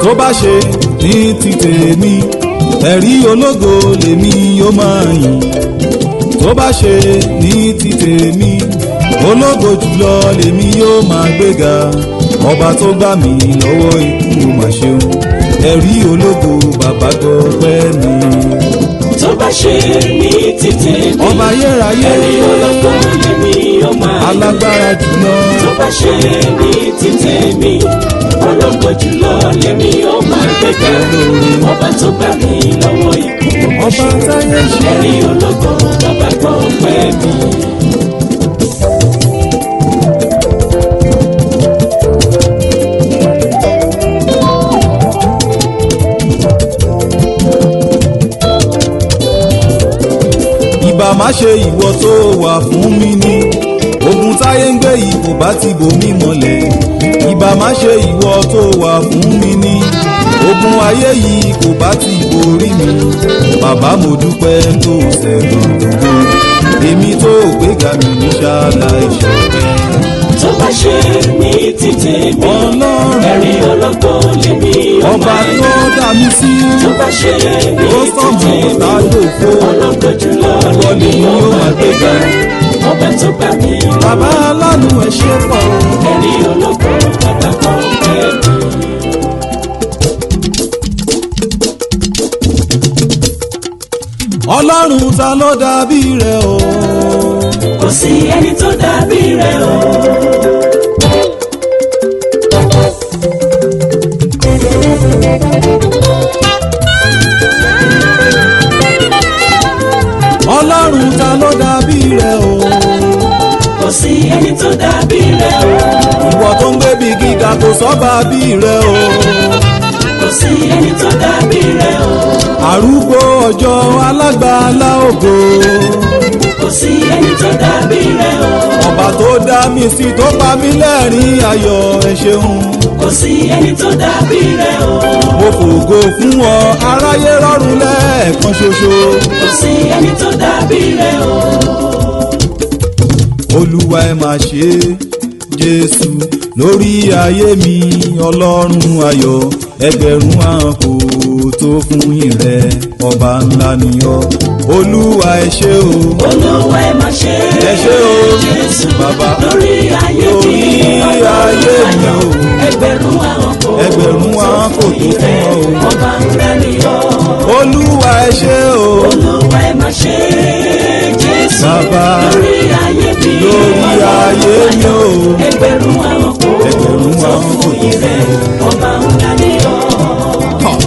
tó bá ṣe ní ti tèmi ẹ̀rí ológo lèmi yóò máa yìn. tó bá ṣe ní ti tèmi ológo jùlọ lèmi yóò máa gbéga. ọba tó gbà mí lọ́wọ́ ikú mà ṣeun ẹ̀rí ológo bàbá gbọpẹ́ mi. tó bá ṣe ní ti tèmi ọba ayérayé ẹ̀rí ológo lèmi yóò máa yìn. alágbára jùlọ. tó bá ṣe ní ti tèmi ológo jùlọ lèmi yóò máa gbéga. ọba tó gbà mí lọ́wọ́ ikú mà ọba ṣeun táyé ṣe ẹ̀rí ológo bàbá gbọpẹ́ mi. ìbá má ṣe ìwọ tó wà fún mi ní ogun táyé ń gbé yìí kò bá ti bò mí mọ́lẹ̀. ìbá má ṣe ìwọ tó wà fún mi ní ogun ayé yìí kò bá ti borí mi. bàbá mo dúpẹ́ tó ṣẹ́gun gbogbo èmi tó gbéga mi ní ṣáláì ṣọ̀kẹ́. tó bá ṣe ní ti tèmi ọlọ́run ẹ̀rí ológo lèmi yóò ọba máa tó yìn. dá mi sí tó bá ṣe ní ó ti sọ̀mù tèmi ládòfo ológo jùlọ lèmi yóò máa gbéga. ọba tó gbà mí bàbá aláàánú ẹ ṣé pọ̀. ẹ̀rí ológo bàbá gbọpẹ́ mi. ọlọ́run ta ló dàbí rẹ o. kò sí ẹni tó dàbí rẹ o. ọlọ́run ta ló dàbí rẹ o. kò sí ẹni tó dàbí rẹ o. ìwọ tó ń gbébi gíga kò sọ́ba bí rẹ o. kò sí ẹni tó dàbí rẹ o. arúgbó ọjọ́ alágbàlá ògo. kò sí ẹni tó dàbí rẹ o. ọba tó dá mi sí tó pa mí lẹ́rìn ayọ̀ ẹ ṣeun. kò sí ẹni tó dàbí rẹ o. mo fògo fún ọ aráyé rọrùn lẹ́ẹ̀kan ṣoṣo. kò sí ẹni tó dàbí rẹ o. olúwa ẹ máa ṣe jésù lórí ayé mi ọlọ́run ayọ̀ ẹgbẹ̀rún ahọ́n kò tó fún yìn rẹ ọba ńlá ni ọ́. olúwa ẹ ṣé o. olúwa ẹ máa ṣe ẹ ṣé o jésù bàbá lórí ayé mi lórí ayé mi o. ẹgbẹ̀rún ahọ́n kò ẹgbẹ̀rún ahọ́n kò tó fún ọ o. ọba ńlá ni ọ́. olúwa ẹ ṣé o. olúwa ẹ máa ṣe jésù bàbá lórí ayé mi lórí ayé mi o. ẹgbẹ̀rún ahọ́n kò ẹgbẹ̀rún tó ahọ́n kò fún tó yín rẹ ọba ńlá ni ọ́.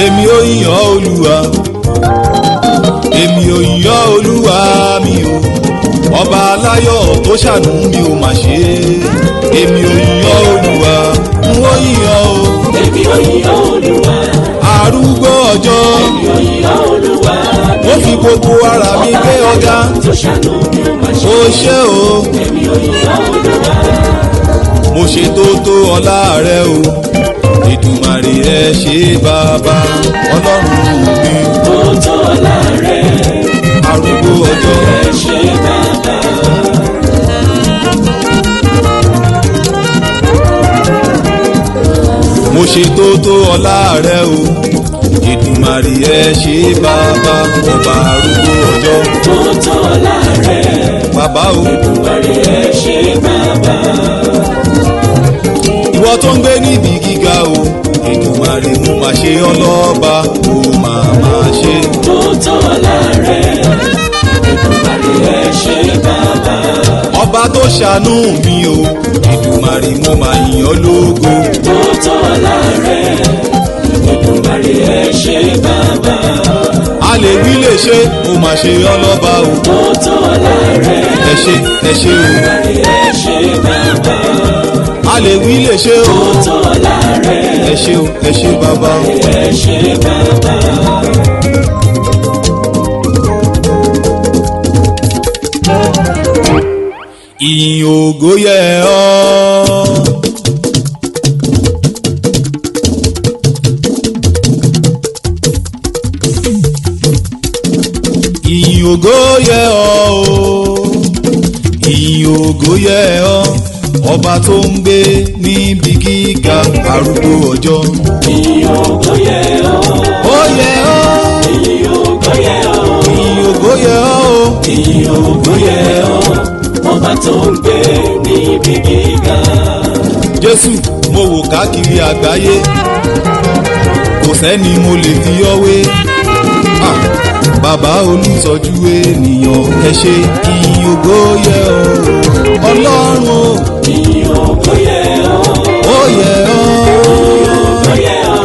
èmi ò yìn ọ́ olúwa èmi ò yìn ọ́ olúwa mi o ọba aláyọ̀ tó ṣàánú mi ò mà ṣe èmi ò yìn ọ́ olúwa n ó yìn ọ́ o. èmi ò yìn ọ́ olúwa. arúgbó ọjọ́ èmi ò yìn ọ́ olúwa. ó fi gbogbo ara mi gbé ọ̀gá tó ṣàánú mi ò mà ṣe. ó ṣé o. èmi ò yìn ọ́ olúwa. mo ṣe tó tó ọlá rẹ o Èdùmàrè ẹ ṣé bàbá ọlọ́run mi tó tó ọlá rẹ arúgbó ọjọ́ ẹ ṣé bàbá. mo ṣe tó tó ọlá rẹ o Èdùmàrè ẹ ṣé bàbá ọba arúgbó ọjọ́ tó tó ọlá rẹ bàbá o. Èdùmàrè ẹ ṣé bàbá. ìwọ tó ń gbé níbi gíga o Èdùmàrè mo máa ṣe ọlọ́ba o máa ṣe. tó tó ọlá rẹ Èdùmàrè ẹ ṣé bàbá. ọba tó ṣàánú mi o Èdùmàrè mo máa yìn ọ́ lógo. tó tó ọlá rẹ ṣe ó mà ṣe ọlọ́ba o. ó tó ọlá rẹ̀. ẹ ṣé o. ẹ ṣé bàbá. a lè wí lè ṣe o. ó tó ọlá rẹ̀. ẹ ṣé bàbá o. ẹ ṣé bàbá. ìyìn ògo yẹ ọ́. ìyìn ògo yẹ ọ́ o. ìyìn ògo yẹ ọ́. ọba tó ń gbé níbi gíga arúgbó ọjọ́. ìyìn ògo yẹ ọ́. ó yẹ ọ́. ìyìn ògo yẹ ọ́. ìyìn ògo yẹ ọ́ o. ìyìn ògo yẹ ọ́. ọba tó ń gbé níbi gíga. Jésù mo wò káàkiri àgbáyé kò sẹ́ni mo lè fi ọ́ wé. Bàbá olùtọ́jú ènìyàn ẹ ṣé ìyìn ògo yẹ ọ́ Ọlọ́run o. ìyìn ògo yẹ ọ́. ó yẹ ọ́. ìyìn ògo yẹ ọ́.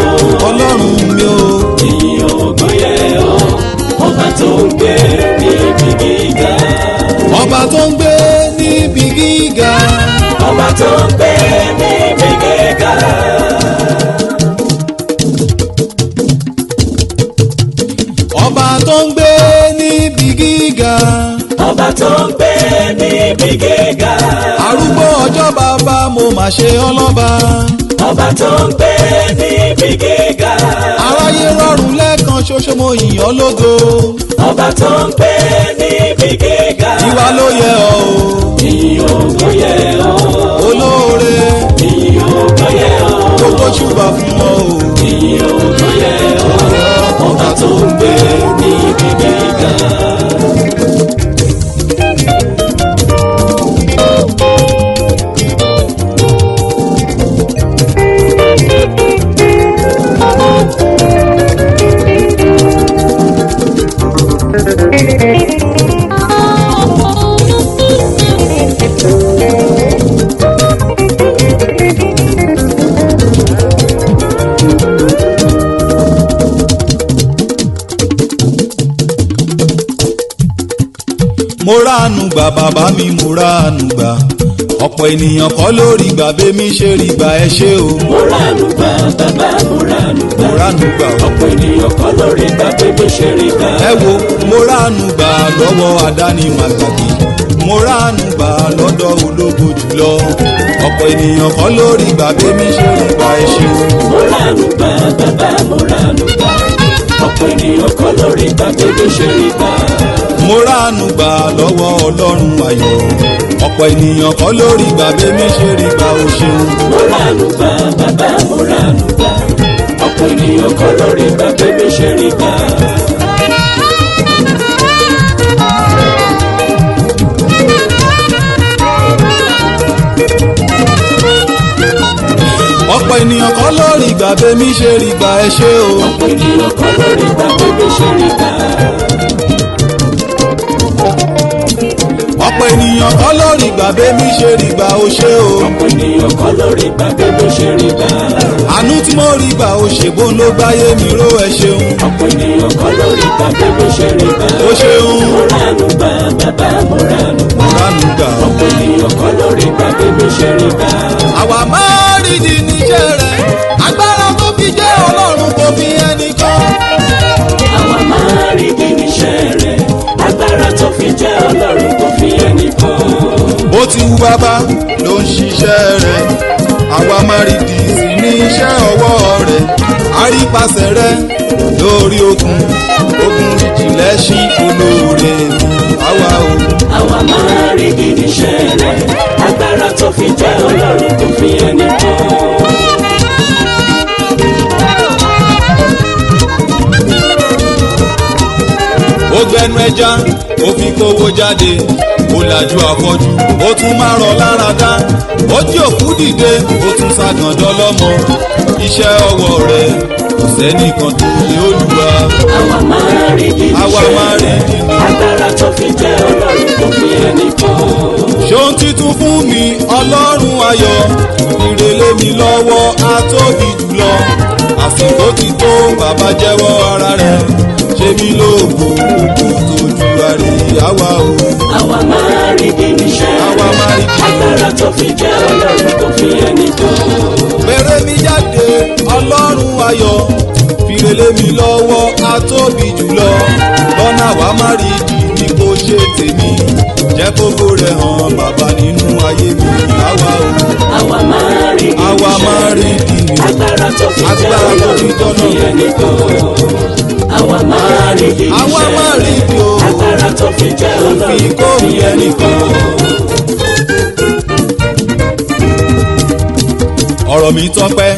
Ọlọ́run mi o. ìyìn ògo yẹ ọ́. ọba tó ń gbé níbi gíga. Ọba tó ń gbé níbi gíga. ọba tó ń gbé níbi gíga. Ọba tó ń gbé níbi gíga. ọba tó ń gbé níbi gíga. Arúgbó ọjọ́ bàbá mo mà ṣe ọlọ́ba. ọba tó ń gbé níbi gíga. Aráyé rọrùn lẹ́ẹ̀kan ṣoṣo mo yìn ọ́ lógo. ọba tó ń gbé níbi gíga. Tiwa ló yẹ ọ́ o. ìyìn ògo yẹ ọ́. Olóore ìyìn ògo yẹ ọ́. gbogbo ṣùgbọ́n fún ọ o. ìyìn ògo yẹ ọ́. ọba tó ń gbé níbi gíga. Mo ránu gbà bàbá mi mo ránu gbà ọ̀pọ̀ ènìyàn kọ́ lórí gbà bẹ́mi ṣe rí gbà ẹ ṣé o. mo ránu gbà bàbá mo ránu gbà. mo ránu gbà ọ̀pọ̀ ènìyàn kọ́ lórí gbà bẹ́mi ṣe rí gbà. ẹ wo mo ránu gbà lọ́wọ́ àdáni màgbàgbé mo ránu gbà lọ́dọ̀ ológo jùlọ ọ̀pọ̀ ènìyàn kọ́ lórí gbà bẹ́mi ṣe rí gbà ẹ ṣé o. mo ránu gbà bàbá mo ránu gbà. ọ̀pọ̀ ènìyàn kọ́ lórí gbà bẹ́mi ṣe rí gbà. mo ránu gbà lọ́wọ́ ọlọ́run ayọ̀ ọ̀pọ̀ ènìyàn kọ́ lórí gbà bẹ́mi ṣe rí gbà o ṣeun. mo ránu gbà bàbá mo ránu gbà. ọ̀pọ̀ ènìyàn kọ́ lórí gbà bẹ́mi ṣe rí gbà. ọ̀pọ̀ ènìyàn kọ́ lórí gbà bẹ́mi ṣe rí gbà ẹ ṣé o. ọ̀pọ̀ ènìyàn kọ́ lórí gbà bẹ́mi ṣe rí gbà. ọ̀pọ̀ ènìyàn kọ́ lórí gbà bẹ́mi ṣe rí gbà o ṣé o. ọ̀pọ̀ ènìyàn kọ́ lórí gbà bẹ́mi ṣe rí gbà. àánú tí mo rí gbà o ṣèbó ló gbáyé mi ró ẹ ṣeun. ọ̀pọ̀ ènìyàn kọ́ lórí gbà bẹ́mi ṣe rí gbà. o ṣeun. mo ránu gbà bàbá mo ránu gbà. mo ránu gbà o. ọ̀pọ̀ ènìyàn kọ́ lórí gbà bẹ́mi ṣe rí gbà. àwa máa rí di níṣẹ́ rẹ̀ agbára tó fi jẹ́ ọlọ́run kò fi ẹnìkan. àwa máa rí bí níṣẹ́ rẹ̀ agbára tó fi jẹ́ ọlọ́run kò fi ẹnìkan. bó ti wù bàbá ló ń ṣiṣẹ́ rẹ̀ àwa máa rí di sí ní iṣẹ́ ọwọ́ rẹ̀ àrípasẹ̀ rẹ̀ lórí okùn ìjìnlẹ̀ ṣí olóore àwa o. àwa máa rí bí níṣẹ́ rẹ̀ agbára tó fi jẹ́ ọlọ́run kò fi ẹnìkan. ó gbẹnu ẹja ó fi kówó jáde ó làjú afọ́jú ó tún máa rọ̀ lára dá ó jí òkú dìde ó tún ságàndọ́ lọ́mọ iṣẹ́ ọwọ́ rẹ̀ kò sẹ́nìkan tó lè Olúwa. àwa máa rí bí níṣẹ́ rẹ̀ agbára tó fi jẹ́ ọlọ́run kò fi ẹnìkan. ṣóun títún fún mi ọlọ́run ayọ̀ ìrèlé mi lọ́wọ́ àtóbi jùlọ àsìkò ti tó bàbá jẹ́wọ́ ara rẹ̀ ṣe mí lóògùn àwa o. àwa máa rí bí níṣẹ́. àwa máa rí bí. agbára tó fi jẹ́ ọlọ́run kò fi ẹnìkan. bẹ̀rẹ̀ mi jáde ọlọ́run ayọ̀ fìrèlé mi lọ́wọ́ atóbi jùlọ lọ́nà àwa máa rí bí ni kò ṣe tèmi jẹ́ kókó rẹ̀ hàn bàbá nínú ayé mi àwa o. àwa máa rí bí níṣẹ́. àwa máa rí bí mi. agbára tó fi jẹ́ ọlọ́run kò fi ẹnìkan. àwa máa rí bí níṣẹ́. àwa máa rí bí o. agbára tó fi jẹ́ ọlọ́run kò fi ẹnìkan. ọ̀rọ̀ mi tọ́pẹ́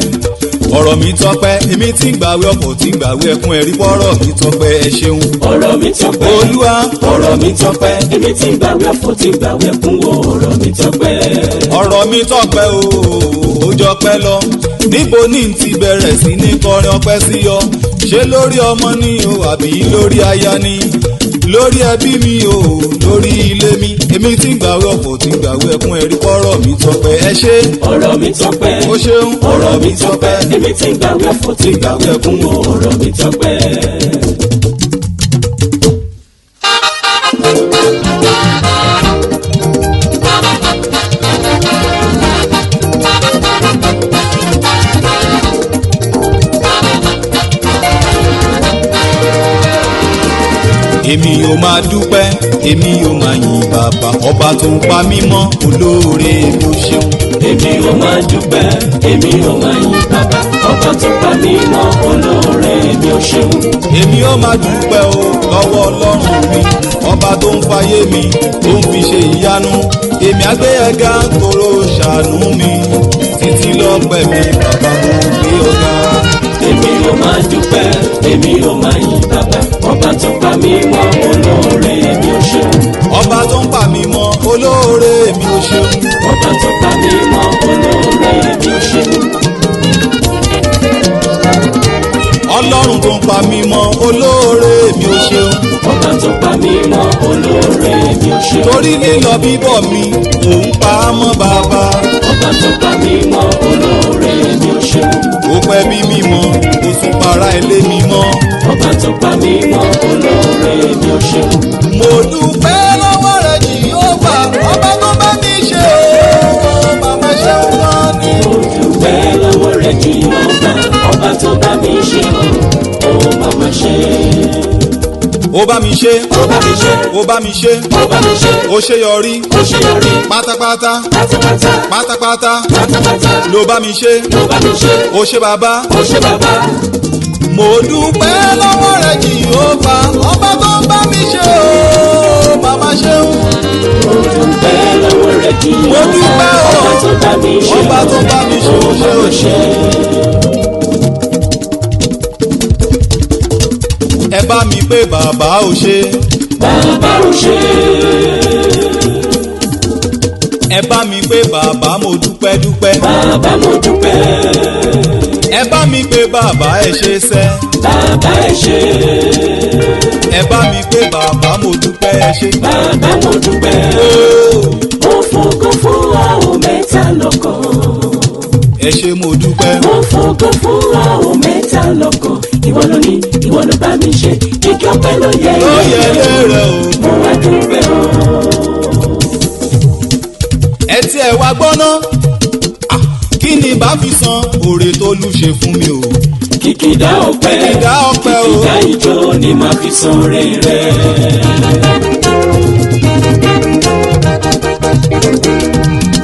ọ̀rọ̀ mi tọ́pẹ́ èmi tí ń gbàwé ọkọ̀ tí ń gbàwé ẹkún ẹ̀rí bọ́rọ̀ mi tọ́pẹ́ ẹ ṣeun. ọ̀rọ̀ mi tọ́pẹ́ olúwa ọ̀rọ̀ mi tọ́pẹ́ èmi tí ń gbàwé ọkọ̀ tí ń gbàwé ẹkún wo ọ̀rọ̀ mi tọ́pẹ́. ọ̀rọ̀ mi tọ́pẹ́ o ó jọpẹ́ lọ níbo ní n ti bẹ̀rẹ̀ sí ní kọrin ọpẹ́ sí ọ ṣé lórí ọmọ ni o àbí lórí aya ni lórí ẹbí mi o lórí ilé mi èmi tí ń gbàwé ọkọ̀ tí ń gbàwé ẹkún ẹ̀rí bọ́rọ̀ mi tọ́pẹ́ ẹ ṣe. ọ̀rọ̀ mi tọ́pẹ́ ó ṣeun. ọ̀rọ̀ mi tọ́pẹ́ èmi tí ń gbàwé ọkọ̀ tí ń gbàwé ẹkún wo ọ̀rọ̀ mi tọ́pẹ́. èmi yóò máa dúpẹ́ èmi yóò máa yìn bàbá ọba tó ń pa mí mọ́ olóore tó ṣeun. èmi ò máa dúpẹ́ èmi ò máa yìn bàbá ọba tó pa mí mọ́ olóore mi ò ṣeun. èmi yóò máa dúpẹ́ o lọ́wọ́ ọlọ́run mi ọba tó ń fayé mi tó ń fi ṣe ìyanu èmi àgbéyẹ̀gá kóró ṣàánú mi títí lọ́pẹ́ mi bàbá mo gbé ọ̀gá. èmi ò máa dúpẹ́ èmi ò máa yìn bàbá ọba tó pa mí mọ́ olóore mi ò ṣeun. ọba tó ń pa mí mọ́ olóore mi ò ṣeun. ọba tó pa mí mọ́ olóore mi ò ṣeun. ọlọ́run tó ń pa mí mọ́ olóore mi ò ṣeun. ọba tó pa mí mọ́ olóore mi ò ṣeun. torí lílọ bíbọ̀ mi òun pa á mọ́ bàbá. ọba tó pa mí mọ́ olóore mi ò ṣeun. ó pẹ́ bí mímọ́ ó tún para ilé mi mọ́. ọba tó pa mí mọ́ olóore mi ò ṣeun. mo dúpẹ́ lọ́wọ́ rẹ̀ Jèhófà ọba tó bá mi ṣe o bàbá ṣe ń wọ́n ní. mo dúpẹ́ lọ́wọ́ rẹ̀ Jèhófà ọba tó bá mi ṣe ó bàbá ṣe. ó bá mi ṣe ó bá mi ṣe ó bá mi ṣe ó bá mi ṣe ó ṣe yọrí ó ṣe yọrí pátápátá pátápátá pátápátá pátápátá ló bá mi ṣe ló bá mi ṣe ó ṣe bàbá. ó ṣe bàbá. mo dúpẹ́ lọ́wọ́ rẹ̀ Jèhófà ọba tó bá mi ṣe o bàbá ṣe ń. mo dúpẹ́ lọ́wọ́ rẹ̀ mo dúpẹ́ o ọba tó bá mi ṣe ọba tó bá mi ṣe ó ṣe ó ṣe. ẹ bá mi pé bàbá ò ṣe. bàbá ò ṣe. ẹ bá mi pé bàbá mo dúpẹ́ dúpẹ́. bàbá mo dúpẹ́. ẹ bá mi pé bàbá ẹ ṣe sẹ́. bàbá ẹ ṣe. ẹ bá mi pé bàbá mo dúpẹ́ ẹ ṣe. bàbá mo dúpẹ́. ó fògo fún àwọn mẹ́ta lọ́kàn. ẹ ṣe mo dúpẹ́. ó fògo fún àwọn mẹ́ta lọ́kàn. ìwọ ló ní ìwọ ló bá mi ṣe kíkẹ́ ọpẹ́ ló yẹ lérè o. mo wá dúpẹ́ o. ẹ tí ẹ wá gbọ́ná kí ni bá fi san oore tó lù ṣe fún mi o. kìkìdá ọpẹ́ kìkìdá ọpẹ́ o. kìkìdá ìjọ ni màá fi san rere.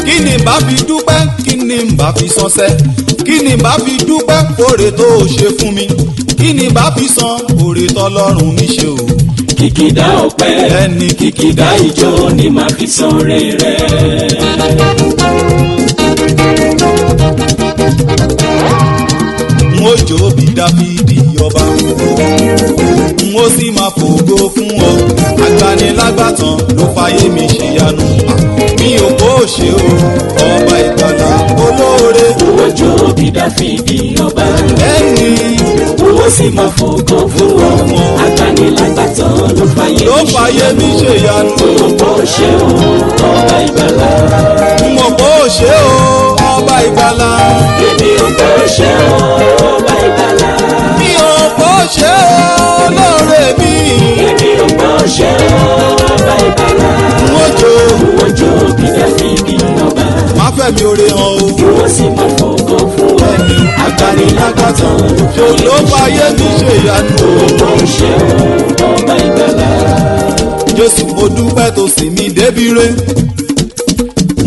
kí ni bá fi dúpẹ́ kí ni bá fi sanṣẹ́ kí ni bá fi dúpẹ́ oore tó ṣe fún mi kí ni bá fi san oore tọ́lọ́run mi ṣe o. kìkìdá ọpẹ́ ẹni kìkìdá ìjọ ni màá fi san rere. n ó jó bí Dáfídì ọba n ó sì máa fògo fún ọ agbanilágbàtàn ló fàyè mi ṣèyanu mi ò kó ṣe o ọba ìgbàlà olóore. owó jó bí Dáfídì ọba ẹni owó sì máa fògo fún ọ agbanilágbàtàn ló fàyè mi ṣèyanu. owó kó ṣe o ọba ìgbàlà. n ò kó ṣe o ọba ìgbàlà. èmi ò kó ṣe o ọba ìgbàlà. mi ò kó ṣe o lóore mi. èmi ò kó ṣe o ọba fẹ̀mí oore hàn o. kí wọ́n sì máa fògo fún ọ. Bẹ́ẹ̀ni agbanilágbàtàn ṣò ló fàyè mi ṣe ìyanu o. ó ń ṣe ọba ìgbàlà. Jésù mo dúpẹ́ tó sì mí débi re,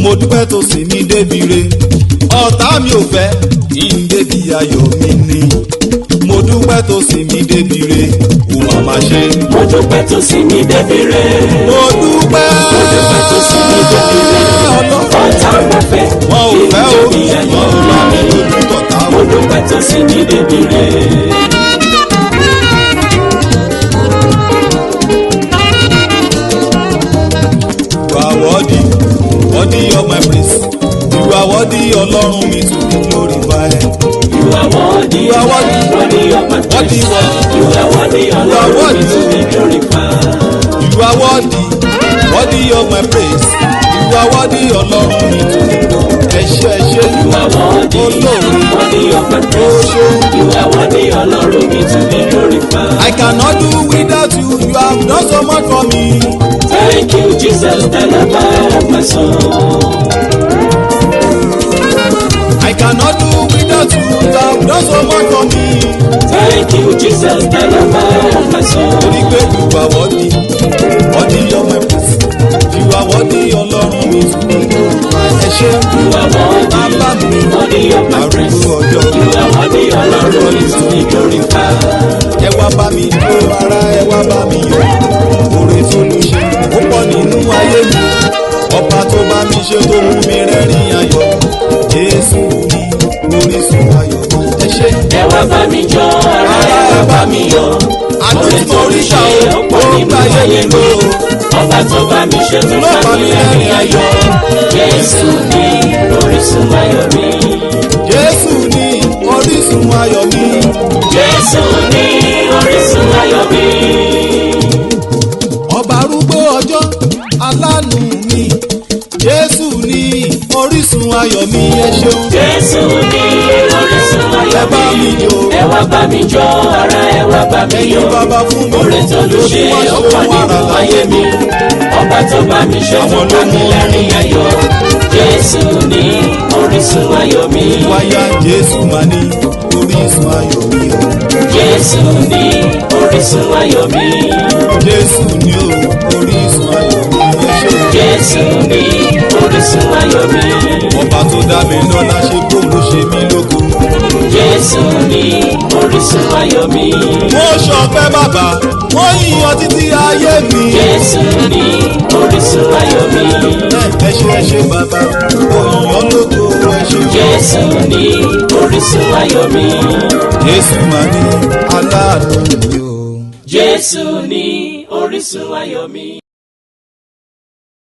mo dúpẹ́ tó sì mí débi re, ọ̀tá mi ò fẹ́ kí n débi ayọ̀ mi ni. Mo dúpẹ́ tó sì mí débi re, ó máa ma ṣe. mo dúpẹ́ tó sì mí débi re. Mo dúpẹ́ tó sì mí débi re. ọ̀tá mo fẹ́ wọn ò fẹ́ o, kí n débi ayọ̀ wọn ò mi. lójú tọ̀tá o. mo dúpẹ́ tó sì mí débi re. You are worthy, worthy of my praise. You are worthy, Ọlọ́run mi to be glorified. You are worthy, You are worthy, worthy of my worthy, praise. worthy. You are worthy, Ọlọ́run mi to be glorified. You are worthy, worthy of my praise. You are worthy, Ọlọ́run mi to be glorified. Ẹ ṣé, ẹ ṣé. You are worthy, Olóore. worthy of my Ó praise. ṣé. You are worthy, Ọlọ́run mi to be glorified. I cannot do without you. You have done so much for me. Thank you, Jesus, the lover of my soul. I cannot do without you. You have done so much for me. Thank you, Jesus, the lover of my soul. Torí pé you are worthy, worthy of my praise. You are worthy, Ọlọ́run mi to be glorified. Ẹ ṣé. You are worthy, Bàbá mi. worthy of my praise. Arúgbó ọjọ́. You are worthy, Ọlọ́run mi to be glorified. Ẹ wá bá mi jó ara, ẹ wá bá mi yọ̀. Oore tó lù ṣe ó pọ̀ nínú ayé mi. Ọba tó bá mi ṣe tó mú mi rẹ́rìn ayọ̀. Jésù ni orísun ayọ̀ mi. Ẹ ṣé. Ẹ wá bá mi jó ara, ẹ wá bá mi yọ̀. Àánú tí mo rí ṣá o, ó ń bá ayé mi lò. Ọba tó bá mi ṣe tó bá mi rẹ́rìn ayọ̀. Jésù ni orísun ayọ̀ mi. Jésù ni orísun ayọ̀ mi. Jésù ni orísun ayọ̀ mi. Ọba arúgbó ọjọ́ aláàánú mi. Jésù ni orísun ayọ̀ mi. Ẹ ṣeun. Jésù ni orísun ayọ̀ Ẹ bá mi jó. Ẹ wá bá mi jó ara, ẹ wá bá mi Ẹ̀yin yọ̀. bàbá fún mi. Oore tó lù ṣe ọ̀pọ̀ nínú ayé mi. Ọba tó bá mi ṣe tó bá mi lẹ́rìn ayọ̀. Jésù ni orísun ayọ̀ mi. Wáyà Jésù máa ní orísun ayọ̀ mi o. Jésù ni orísun ayọ̀ mi. Jésù ni o orísun ayọ̀ mi. Ẹ ṣé. Jésù ni orísun ayọ̀ mi. Ọba tó dá mi lọ́lá ṣe kó ló ṣe mí lógo. Jésù ni orísun ayọ̀ mi. Mo ṣọpẹ́ bàbá, mo yìnyín títí ayé mi. Jésù ni orísun ayọ̀ mi. Ẹ ṣé bàbá, mo yìnyín lógo. Ẹ ṣé. Jésù ni orísun ayọ̀ mi. Jésù máa ní aláàánú mi o. Jésù ni orísun ayọ̀ mi.